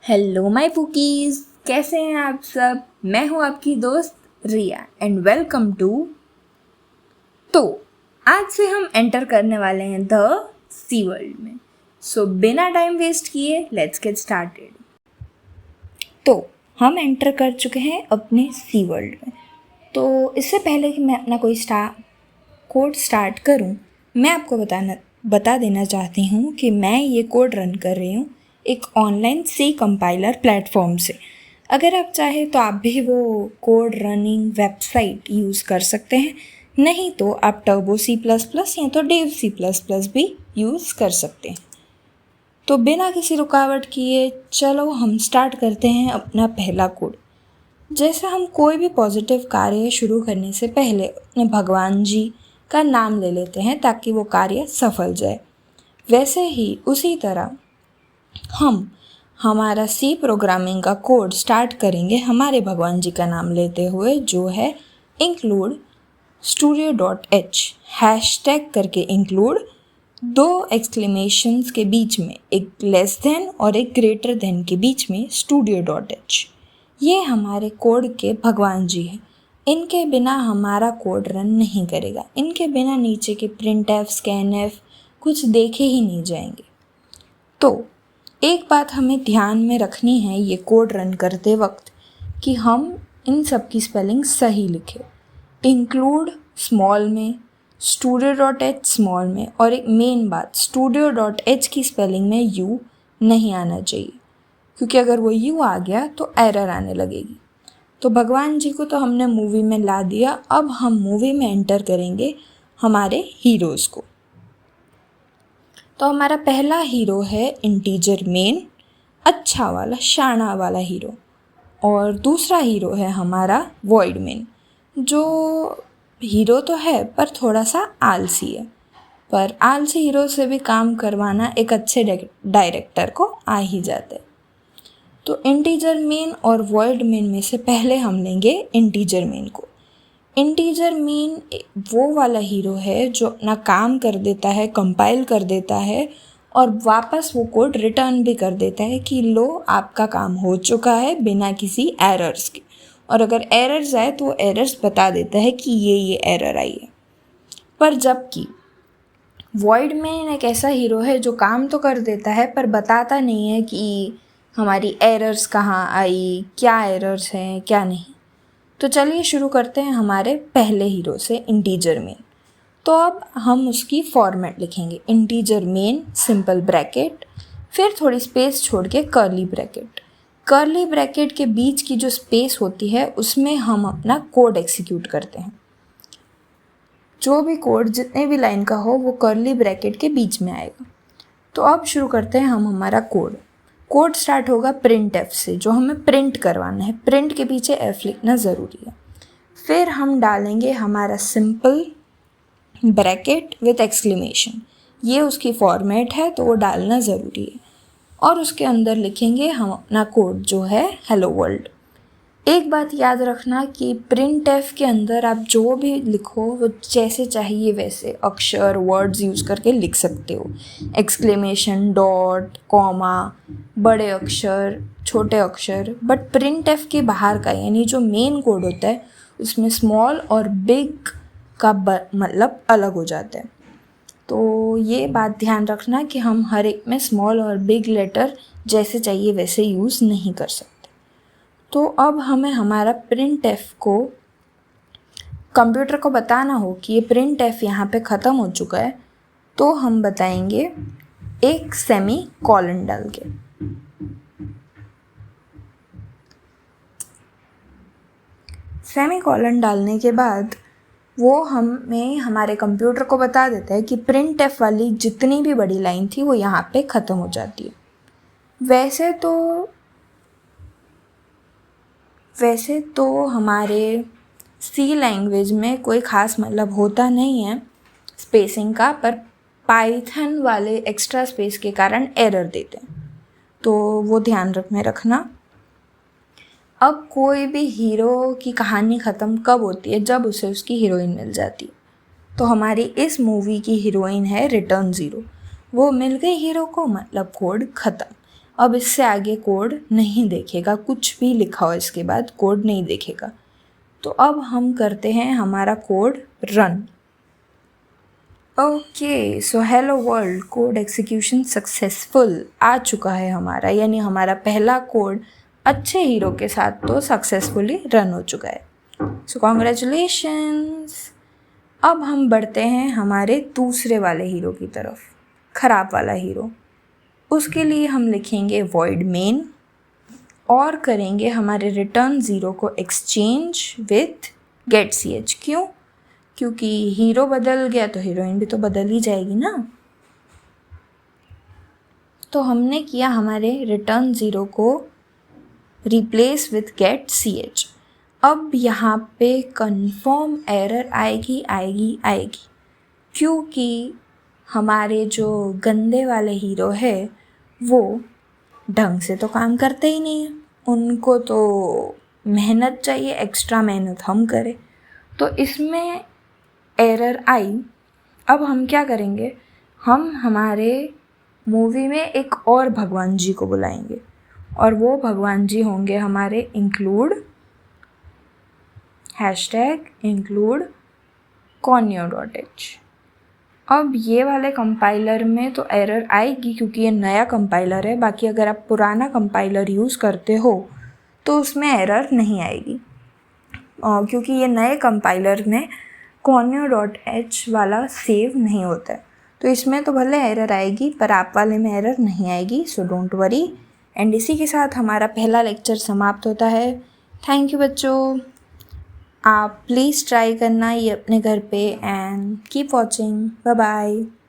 Hello my cookies, कैसे हैं आप सब। मैं हूं आपकी दोस्त रिया एंड वेलकम टू। तो आज से हम एंटर करने वाले हैं द सी वर्ल्ड में। सो बिना टाइम वेस्ट किए लेट्स गेट स्टार्टेड। तो हम एंटर कर चुके हैं अपने सी वर्ल्ड में। तो इससे पहले कि मैं अपना कोई कोड स्टार्ट करूं, मैं आपको बता देना चाहती हूं कि मैं ये कोड रन कर रही हूं एक ऑनलाइन सी कंपाइलर प्लेटफॉर्म से। अगर आप चाहें तो आप भी वो कोड रनिंग वेबसाइट यूज़ कर सकते हैं, नहीं तो आप टर्बो C++ या तो डेव C++ भी यूज़ कर सकते हैं। तो बिना किसी रुकावट किए चलो हम स्टार्ट करते हैं अपना पहला कोड। जैसे हम कोई भी पॉजिटिव कार्य शुरू करने से पहले अपने भगवान जी का नाम ले लेते हैं ताकि वो कार्य सफल जाए, वैसे ही उसी तरह हम हमारा सी प्रोग्रामिंग का कोड स्टार्ट करेंगे हमारे भगवान जी का नाम लेते हुए, जो है include studio.h हैशटैग करके include 2 एक्सक्लेमेशंस के बीच में एक लेस देन और एक ग्रेटर देन के बीच में studio.h। ये हमारे कोड के भगवान जी हैं। इनके बिना हमारा कोड रन नहीं करेगा, इनके बिना नीचे के printf scanf कुछ देखे ही नहीं जाएंगे। तो एक बात हमें ध्यान में रखनी है ये कोड रन करते वक्त कि हम इन सब की स्पेलिंग सही लिखें। इंक्लूड स्मॉल में, studio.h स्मॉल में, और एक मेन बात studio.h की स्पेलिंग में यू नहीं आना चाहिए, क्योंकि अगर वो यू आ गया तो एरर आने लगेगी। तो भगवान जी को तो हमने मूवी में ला दिया, अब हम मूवी में एंटर करेंगे हमारे हीरोज़ को। तो हमारा पहला हीरो है इंटीजर मेन, अच्छा वाला शाना वाला हीरो, और दूसरा हीरो है हमारा वॉइड मेन, जो हीरो तो है पर थोड़ा सा आलसी है, पर आलसी हीरो से भी काम करवाना एक अच्छे डायरेक्टर को आ ही जाता है। तो इंटीजर मेन और वॉइड मेन में से पहले हम लेंगे इंटीजर मेन को। इंटीजर मेन वो वाला हीरो है जो अपना काम कर देता है, कंपाइल कर देता है और वापस वो कोड रिटर्न भी कर देता है कि लो आपका काम हो चुका है बिना किसी एरर्स के। और अगर एरर्स आए तो वो एरर्स बता देता है कि ये एरर आई है। पर जबकि वॉइड मेन एक ऐसा हीरो है जो काम तो कर देता है पर बताता नहीं है कि हमारी एरर्स कहाँ आई, क्या एरर्स हैं क्या नहीं। तो चलिए शुरू करते हैं हमारे पहले हीरो से, इंटीजर मेन। तो अब हम उसकी फॉर्मेट लिखेंगे, इंटीजर मेन सिंपल ब्रैकेट, फिर थोड़ी स्पेस छोड़ के कर्ली ब्रैकेट। कर्ली ब्रैकेट के बीच की जो स्पेस होती है उसमें हम अपना कोड एग्जीक्यूट करते हैं। जो भी कोड जितने भी लाइन का हो वो कर्ली ब्रैकेट के बीच में आएगा। तो अब शुरू करते हैं हम हमारा कोड स्टार्ट होगा printf से, जो हमें प्रिंट करवाना है। प्रिंट के पीछे f लिखना ज़रूरी है। फिर हम डालेंगे हमारा सिंपल ब्रैकेट विथ एक्सक्लेमेशन, ये उसकी फॉर्मेट है तो वो डालना ज़रूरी है। और उसके अंदर लिखेंगे हम अपना कोड जो है हेलो वर्ल्ड। एक बात याद रखना कि printf के अंदर आप जो भी लिखो वो जैसे चाहिए वैसे अक्षर वर्ड्स यूज़ करके लिख सकते हो। एक्सक्लेमेशन, डॉट, कॉमा, बड़े अक्षर, छोटे अक्षर। बट printf के बाहर का यानी जो मेन कोड होता है उसमें स्मॉल और बिग का मतलब अलग हो जाता है। तो ये बात ध्यान रखना कि हम हर एक में स्मॉल और बिग लेटर जैसे चाहिए वैसे यूज़ नहीं कर सकते। तो अब हमें हमारा printf को कंप्यूटर को बताना हो कि ये printf यहाँ पे ख़त्म हो चुका है, तो हम बताएंगे एक सेमी कॉलन डाल के। सेमी कॉलन डालने के बाद वो हमें हमारे कंप्यूटर को बता देता है कि printf वाली जितनी भी बड़ी लाइन थी वो यहाँ पे ख़त्म हो जाती है। वैसे तो हमारे सी लैंग्वेज में कोई ख़ास मतलब होता नहीं है स्पेसिंग का, पर पाइथन वाले एक्स्ट्रा स्पेस के कारण एरर देते हैं, तो वो ध्यान में रखना। अब कोई भी हीरो की कहानी ख़त्म कब होती है? जब उसे उसकी हीरोइन मिल जाती है। तो हमारी इस मूवी की हीरोइन है रिटर्न ज़ीरो। वो मिल गई हीरो को, मतलब कोड ख़त्म। अब इससे आगे कोड नहीं देखेगा, कुछ भी लिखा हो इसके बाद कोड नहीं देखेगा। तो अब हम करते हैं हमारा code run. Okay, so hello world, code execution successful आ चुका है हमारा, यानी हमारा पहला कोड अच्छे हीरो के साथ तो सक्सेसफुली रन हो चुका है। सो कॉन्ग्रेचुलेशंस। अब हम बढ़ते हैं हमारे दूसरे वाले हीरो की तरफ, ख़राब वाला हीरो। उसके लिए हम लिखेंगे void main और करेंगे हमारे रिटर्न ज़ीरो को एक्सचेंज विथ गेट ch। क्यों? क्योंकि हीरो बदल गया तो हीरोइन भी तो बदल ही जाएगी ना। तो हमने किया हमारे रिटर्न ज़ीरो को रिप्लेस विथ गेट ch। अब यहाँ पे कंफर्म एरर आएगी, क्योंकि हमारे जो गंदे वाले हीरो है वो ढंग से तो काम करते ही नहीं हैं, उनको तो मेहनत चाहिए, एक्स्ट्रा मेहनत हम करें। तो इसमें एरर आई। अब हम क्या करेंगे, हम हमारे मूवी में एक और भगवान जी को बुलाएंगे और वो भगवान जी होंगे हमारे include #conyo.h। अब ये वाले कंपाइलर में तो एरर आएगी क्योंकि ये नया कंपाइलर है। बाकी अगर आप पुराना कंपाइलर यूज़ करते हो तो उसमें एरर नहीं आएगी, क्योंकि ये नए कंपाइलर में conyo.h वाला सेव नहीं होता है। तो इसमें तो भले एरर आएगी पर आप वाले में एरर नहीं आएगी, सो डोंट वरी। एंड इसी के साथ हमारा पहला लेक्चर समाप्त होता है। थैंक यू बच्चों, आप प्लीज़ ट्राई करना ये अपने घर पे and keep watching. Bye bye.